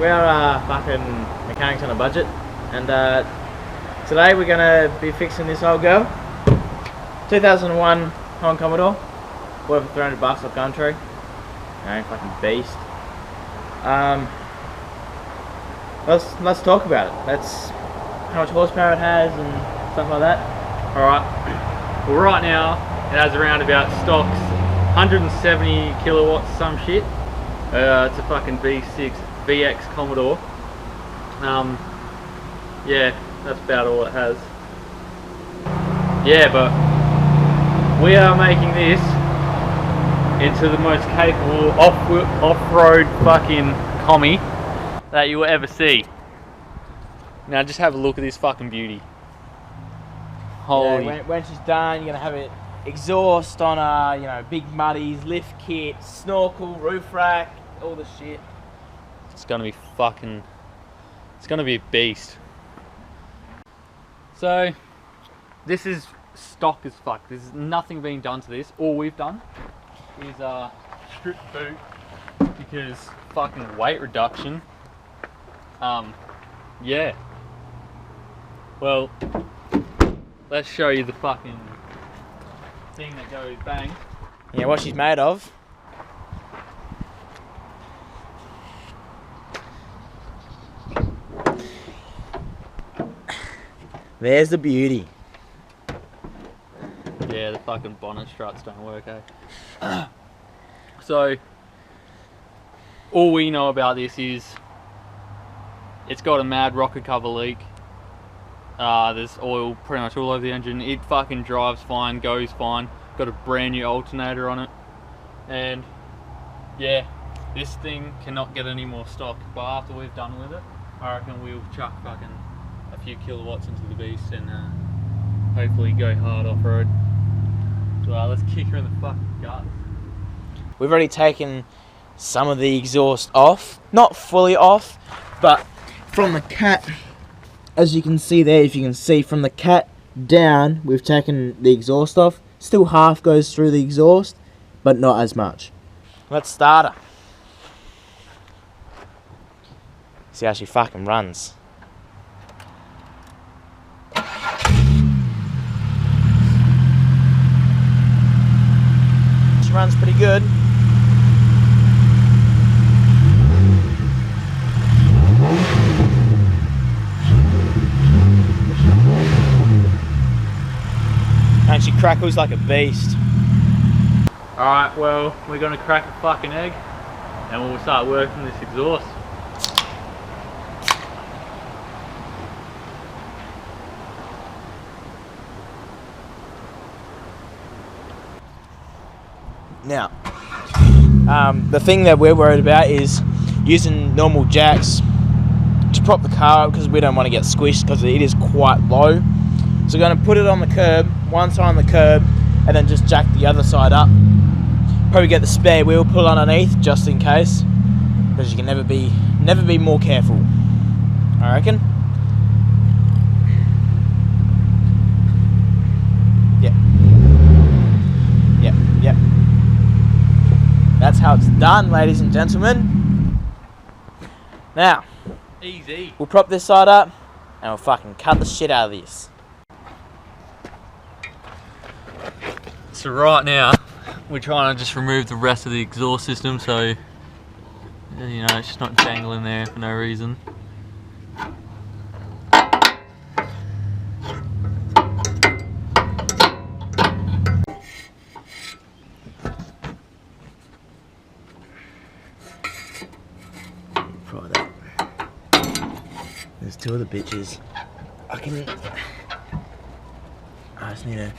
We're fucking mechanics on a budget, and today we're gonna be fixing this old girl. 2001 Holden Commodore, bought it for $300 off Gumtree. Fucking beast. Let's talk about it. That's how much horsepower it has and stuff like that. Alright, well right now it has around about stocks 170 kilowatts, some shit. It's a fucking V6 VX Commodore. Yeah, that's about all it has. Yeah, but we are making this into the most capable off-road fucking commie that you will ever see. Now just have a look at this fucking beauty. Holy. Yeah, when she's done, you're gonna have it exhaust on a, big muddies, lift kit, snorkel, roof rack, all the shit. It's gonna be fucking. It's gonna be a beast. So, this is stock as fuck. There's nothing being done to this. All we've done is strip boot because fucking weight reduction. Yeah. Well, let's show you the fucking thing that goes bang. Yeah, what she's made of. There's the beauty. Yeah, the fucking bonnet struts don't work, eh? So, all we know about this is it's got a mad rocket cover leak. There's oil pretty much all over the engine. It fucking drives fine, goes fine. Got a brand new alternator on it. And yeah, this thing cannot get any more stock. But after we've done with it, I reckon we'll chuck fucking a few kilowatts into the beast and hopefully go hard off-road. So let's kick her in the fucking guts. We've already taken some of the exhaust off. Not fully off, but from the cat, as you can see there, if you can see from the cat down, we've taken the exhaust off. Still half goes through the exhaust, but not as much. Let's start her. See how she fucking runs. She runs pretty good. And she crackles like a beast. Alright, well, we're gonna crack a fucking egg and we'll start working this exhaust. Now, the thing that we're worried about is using normal jacks to prop the car up because we don't want to get squished because it is quite low. So we're going to put it on the curb, one side on the curb, and then just jack the other side up. Probably get the spare wheel put underneath just in case, because you can never be more careful, I reckon. Yep. That's how it's done, ladies and gentlemen. Now, easy. We'll prop this side up and we'll fucking cut the shit out of this. So right now, we're trying to just remove the rest of the exhaust system so, it's just not dangling there for no reason. Pry that. There's two of the bitches. I just need to...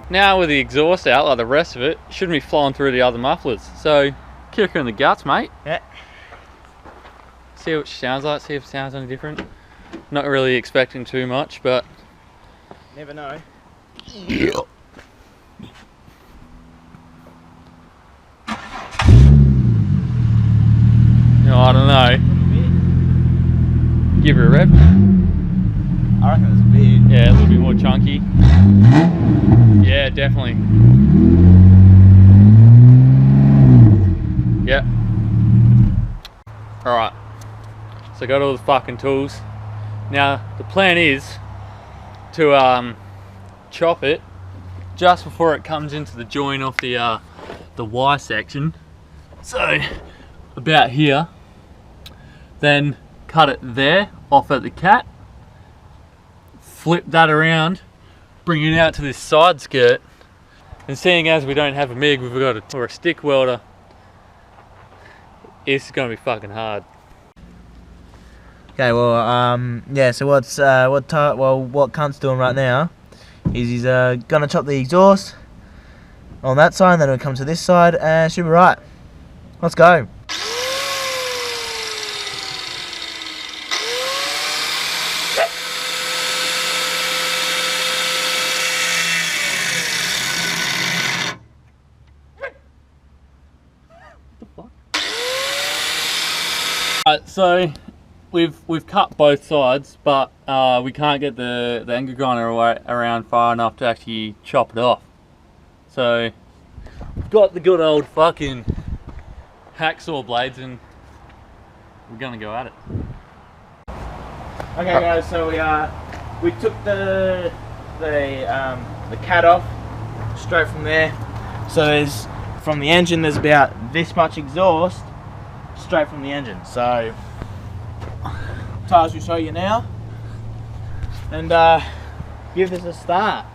Now with the exhaust out, like the rest of it, shouldn't be flying through the other mufflers. So, kick her in the guts, mate. Yeah. See what she sounds like, see if it sounds any different. Not really expecting too much, but... Never know. No, I don't know. Give her a rev. I reckon it's big. Yeah, a little bit more chunky. Yeah, definitely. Yep. Alright. So I got all the fucking tools. Now the plan is to chop it just before it comes into the join of the Y section. So about here. Then cut it there, off at the cat. Flip that around, bring it out to this side skirt. And seeing as we don't have a MIG, we've got a stick welder. It's gonna be fucking hard. Okay, well, yeah. So what Cunt's doing right now is he's gonna chop the exhaust on that side, and then it'll come to this side, and should be right. Let's go. Right, so we've cut both sides, but we can't get the angle grinder around far enough to actually chop it off. So we've got the good old fucking hacksaw blades, and we're gonna go at it. Okay, guys. So we took the cat off straight from there. So there's from the engine. There's about this much exhaust straight from the engine. So Tars will show you now, and give this a start.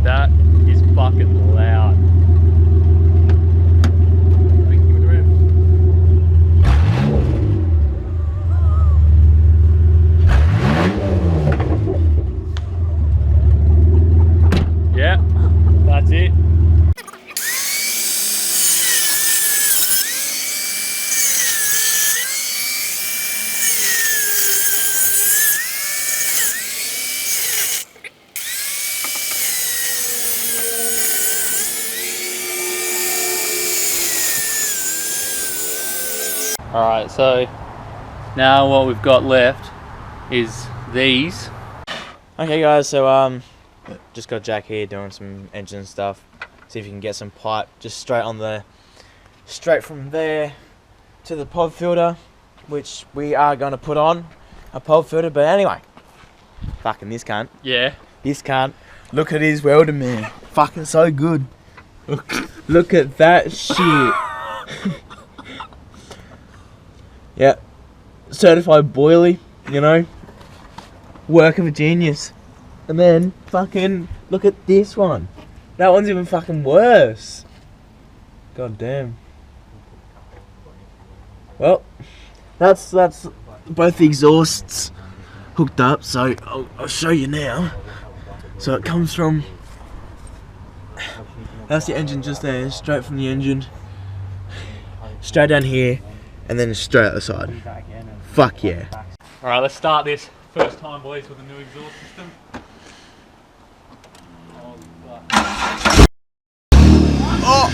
That is fucking loud. Yeah, that's it. Alright, so now what we've got left is these. Okay, guys. So just got Jack here doing some engine stuff. See if you can get some pipe just straight from there to the pod filter, which we are going to put on a pod filter. But anyway, fucking this cunt. Yeah. This cunt. Look at his welding, man. Fucking so good. Look at that shit. Yeah. Certified boilie, you know. Work of a genius. And then fucking look at this one. That one's even fucking worse. God damn. Well, that's both the exhausts hooked up, so I'll show you now. So it comes from, that's the engine just there, straight from the engine, straight down here, and then straight out the side. Fuck yeah. Alright, let's start this. First time, boys, with a new exhaust system. Oh!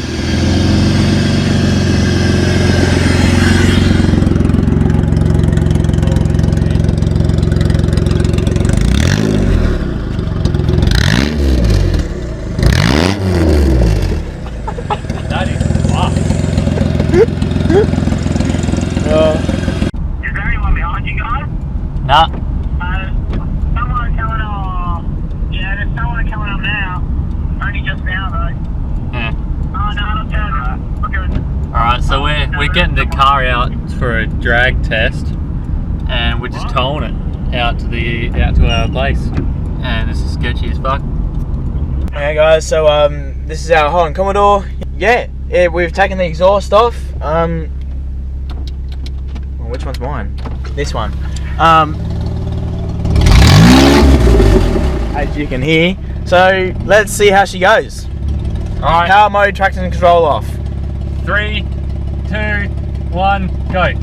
That is fucked. Is there anyone behind you guys? Nah. Someone coming up. Yeah, there's someone coming up now. Only just now though. Yeah. Oh no, I'm turning. Look at it. Alright, so we're getting the car out for a drag test, and we're just towing it out to our place. And this is sketchy as fuck. Okay guys, so this is our Holden Commodore. Yeah, we've taken the exhaust off. Well, which one's mine? This one. As you can hear. So let's see how she goes. Alright. Power mode, traction and control off. 3, 2, 1, go.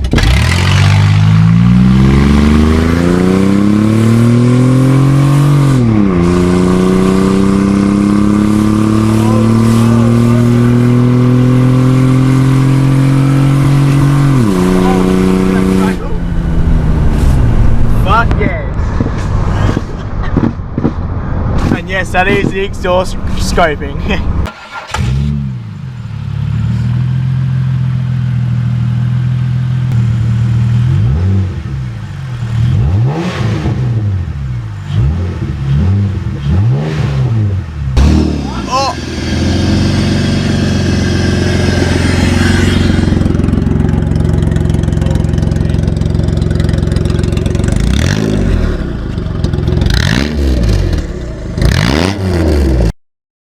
that is the exhaust scoping.